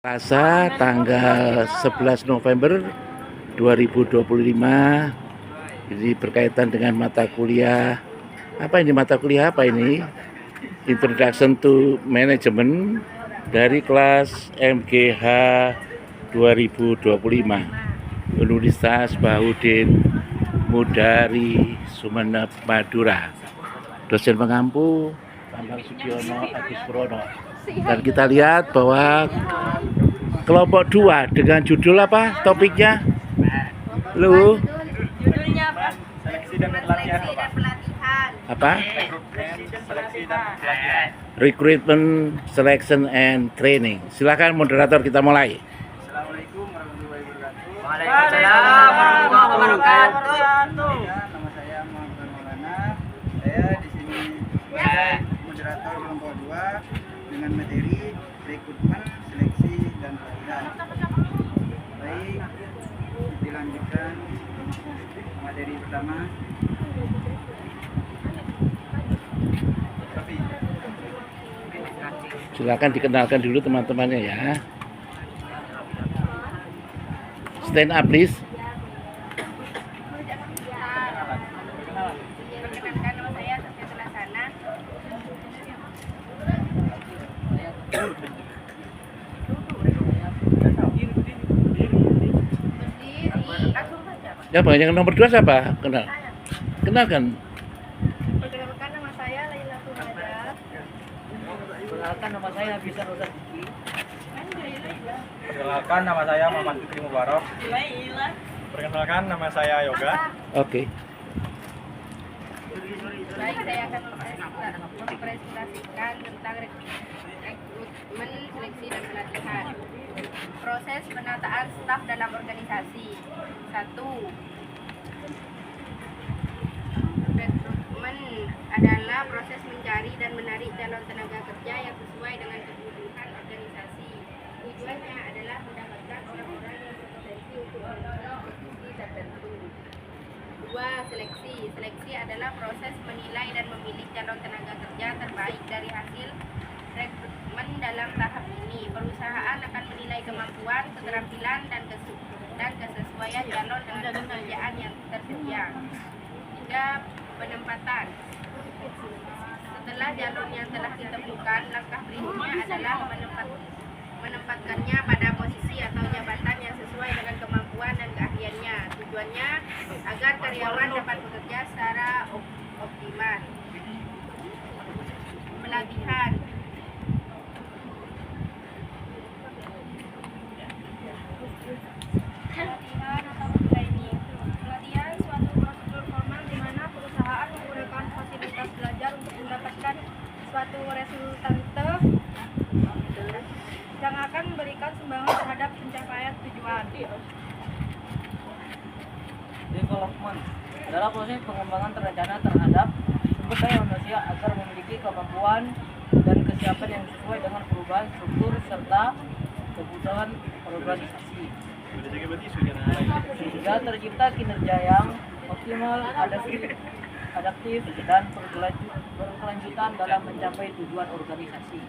Selasa tanggal 11 November 2025. Ini berkaitan dengan mata kuliah. Apa ini mata kuliah apa ini? Introduction to Management dari kelas MGH 2025. Universitas Bahuddin Mudari Sumeneb Madura. Dosen pengampu Bambang Sudiono Agus Prono. Dan kita lihat bahwa kelompok 2 dengan judul apa topiknya? Lu? Judulnya apa? Seleksi dan pelatihan. Apa? Seleksi dan pelatihan. Recruitment, Selection and Training. Silakan moderator, kita mulai. Assalamualaikum warahmatullahi wabarakatuh. Waalaikumsalam warahmatullahi wabarakatuh. Ya, nama saya Muhammad Maulana. Saya di sini sebagai moderator kelompok 2 dengan materi rekrutmen, seleksi dan pelatihan. Baik, dilanjutkan materi pertama. Silakan dikenalkan dulu teman-temannya ya. Stand up please. Perkenalkan, nama saya Sofia Selasana. Ya, Bang, yang nomor 2 siapa? Kenalkan. Perkenalkan, nama saya Laila Sumada. Perkenalkan, nama saya Bisa Rosa Diki. Perkenalkan, nama saya Muhammad Fikri Mubarok. Perkenalkan, nama saya Yoga. Oke. Baik, saya akan mempresentasikan tentang rekrutmen, seleksi dan pelatihan. Proses penataan staf dalam organisasi. 1. Rekrutmen adalah proses mencari dan menarik calon tenaga kerja yang sesuai dengan kebutuhan organisasi. Tujuannya adalah mendapatkan orang-orang yang berpotensi untuk memenuhi posisi tertentu. 2. Seleksi. Seleksi adalah proses menilai dan memilih calon tenaga kerja terbaik dari hasil rekrutmen. Dalam tahap ini, perusahaan akan menilai kemampuan, keterampilan, dan kesesuaian calon dengan pekerjaan yang tersedia. 3. Penempatan. Setelah calon yang telah ditemukan, langkah berikutnya adalah menempatkannya pada posisi atau jabatan yang sesuai dengan kemampuan dan keahliannya. Tujuannya agar karyawan dapat bekerja secara optimal. Pelatihan. Pelatihan atau training. Pelatihan suatu prosedur formal di mana perusahaan menggunakan fasilitas belajar untuk mendapatkan suatu resultante yang akan memberikan sumbangan terhadap pencapaian tujuan. Development adalah proses pengembangan terencana terhadap sumber daya manusia agar memiliki kemampuan dan kesiapan yang sesuai dengan perubahan struktur serta kebutuhan organisasi. Sehingga tercipta kinerja yang optimal, adaptif, dan berkelanjutan dalam mencapai tujuan organisasi.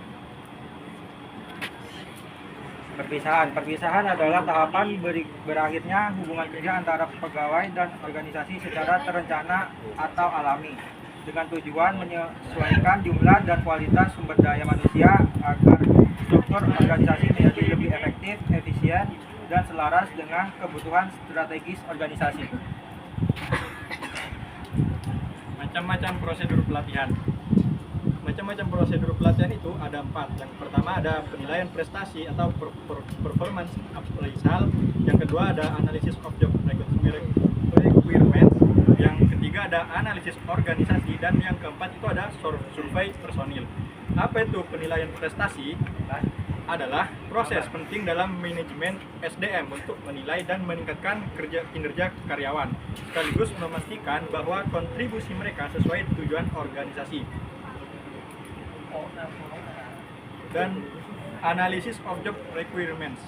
Perpisahan adalah tahapan berakhirnya hubungan kerja antara pegawai dan organisasi secara terencana atau alami, dengan tujuan menyesuaikan jumlah dan kualitas sumber daya manusia agar struktur organisasi menjadi lebih efektif, efisien, dan selaras dengan kebutuhan strategis organisasi. Macam-macam prosedur pelatihan. Macam-macam prosedur pelatihan itu ada 4. Yang pertama ada penilaian prestasi atau performance appraisal. Yang kedua ada analysis of job requirements. Yang ketiga ada analisis organisasi, dan yang keempat itu ada survei personil. Apa itu penilaian prestasi? Adalah proses penting dalam manajemen SDM untuk menilai dan meningkatkan kinerja karyawan, sekaligus memastikan bahwa kontribusi mereka sesuai tujuan organisasi. Dan analisis of job requirements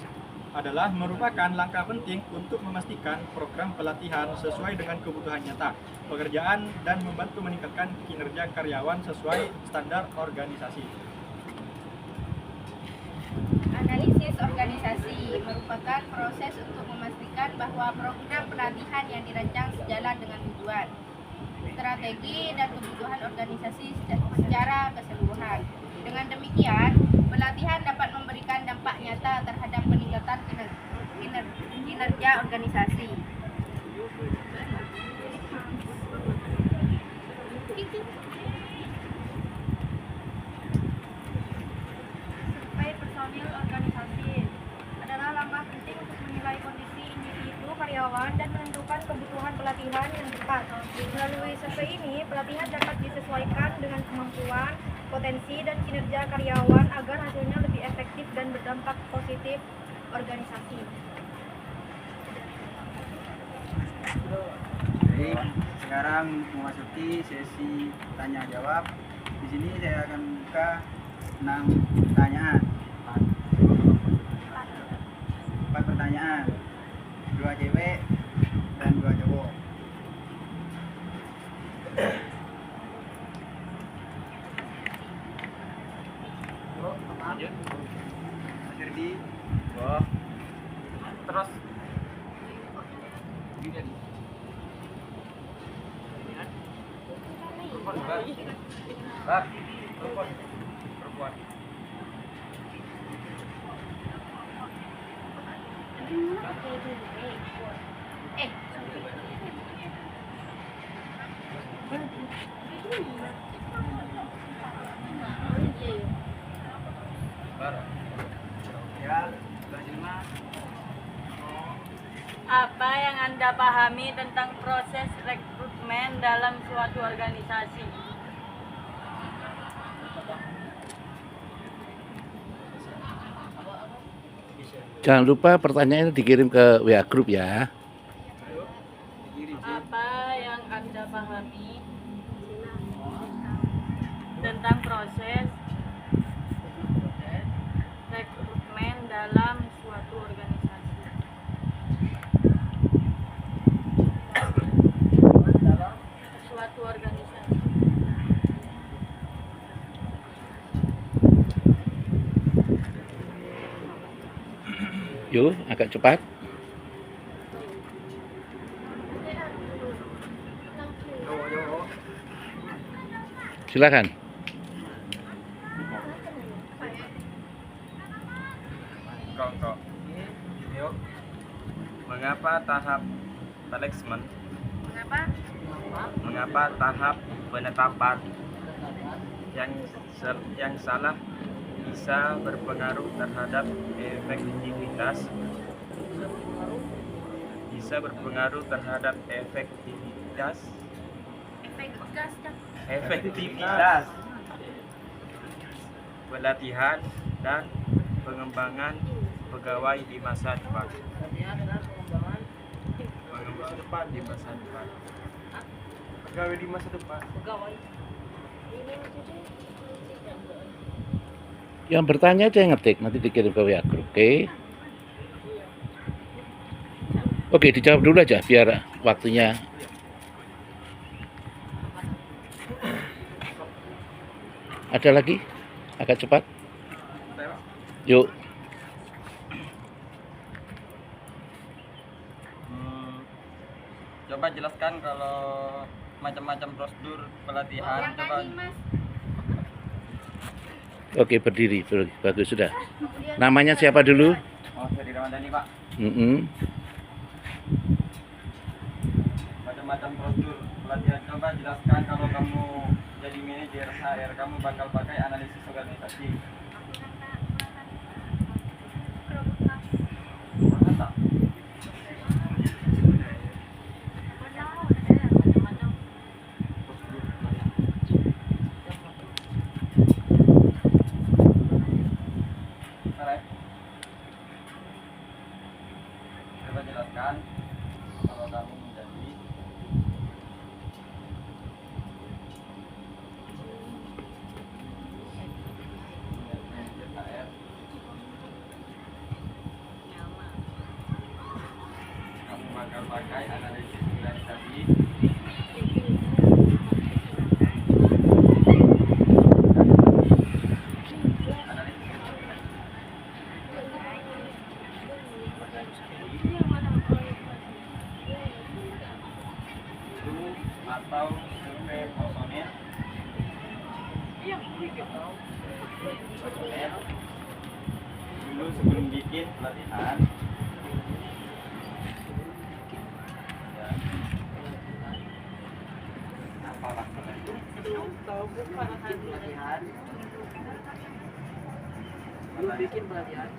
adalah merupakan langkah penting untuk memastikan program pelatihan sesuai dengan kebutuhan nyata pekerjaan dan membantu meningkatkan kinerja karyawan sesuai standar organisasi. Analisis proses organisasi merupakan proses untuk memastikan bahwa program pelatihan yang dirancang sejalan dengan tujuan, strategi, dan kebutuhan organisasi secara keseluruhan. Dengan demikian, pelatihan dapat memberikan dampak nyata terhadap peningkatan kinerja organisasi. Survei personil organisasi adalah langkah penting untuk menilai kondisi individu karyawan dan menentukan kebutuhan pelatihan yang tepat. Melalui survei ini, pelatihan dapat disesuaikan dengan kemampuan, potensi, dan kinerja karyawan agar hasilnya lebih efektif dan berdampak positif organisasi. Baik, sekarang memasuki sesi tanya jawab. Di sini saya akan buka 6 pertanyaan. 4 pertanyaan. 2 cewek dan 2 cowok. Mas Herdi. Terus ya, Mbak. Apa yang Anda pahami tentang proses rekrutmen dalam suatu organisasi? Jangan lupa pertanyaannya dikirim ke WA Group ya. Apa yang Anda pahami tentang proses rekrutmen dalam suatu organisasi? Suatu organisasi. Yuk, agak cepat. Silakan. Kok. Yuk. Mengapa tahap seleksmen? Mengapa tahap penetapan yang salah bisa berpengaruh terhadap efektivitas? Efektivitas pelatihan dan pengembangan pegawai di masa depan. Pegawai di masa depan. Yang bertanya aja yang ngetik, nanti dikirim ke WA Group, oke? Oke, dijawab dulu aja biar waktunya. Ada lagi? Agak cepat. Yuk. Coba jelaskan kalau macam-macam prosedur pelatihan. Yang Coba. tadi, Mas. Oke, berdiri. Bagus sudah. Namanya siapa dulu? Oh, Ferdi Ramadhani, Pak. Macam-macam prosedur pelatihan. Coba jelaskan kalau kamu jadi manajer HR, kamu bakal pakai analisis organisasi. Mantap. Coba jelaskan kalau kamu menjadi manajer HR, kamu bakal pakai analisis organisasi. atau survei personil. Personil dulu sebelum bikin pelatihan. Ya. Apa maksudnya itu? pelatihan. Belum bikin pelatihan.